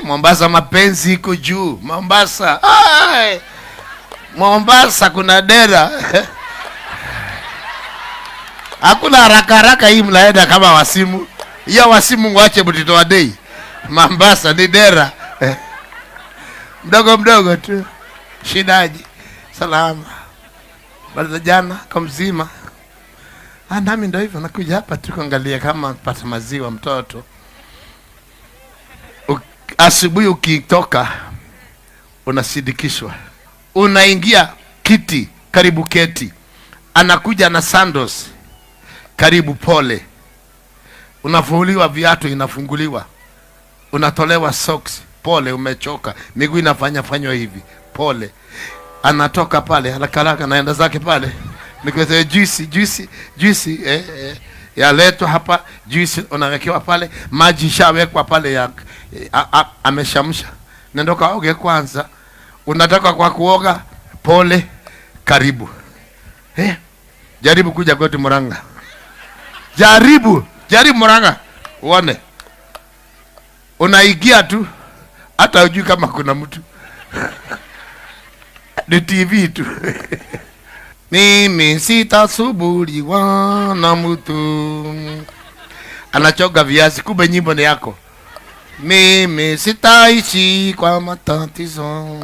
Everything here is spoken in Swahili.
Mombasa mapenzi iko juu. Mombasa. Mombasa kuna dera. Hakuna haraka hii mnaenda kama wasimu. Hiyo wasimu mwache Mtito wa Dei. Mombasa ni dera. Mdogo tu. Shidaji. Salama. Baada jana kwa mzima. Nami ndio hivyo nakuja hapa tu kuangalia kama pata maziwa mtoto. Asubuhi ukitoka unasidikishwa. Unaingia kiti, karibu keti. Anakuja na sandals. Karibu pole. Unafunguliwa viatu, inafunguliwa. Unatolewa socks, pole umechoka. Miguu inafanywa hivi, pole. Anatoka pale, haraka naenda zake pale. Nikosema juice yaletwa hapa, juice unawekewa pale, maji shawekwa pale ya ameshamsha. Nenda kaoge kwanza. Unataka kwa kuoga, pole, karibu. Jaribu kuja kwetu Murang'a. Jaribu Murang'a. Uone. Unaigia tu hata hujui kama kuna mtu. Ni TV tu. Mimi sitasumbuliwa na mtu. Anachoga viazi, kumbe nyimbo ni yako. Mimi sitaishi kwa matatizo.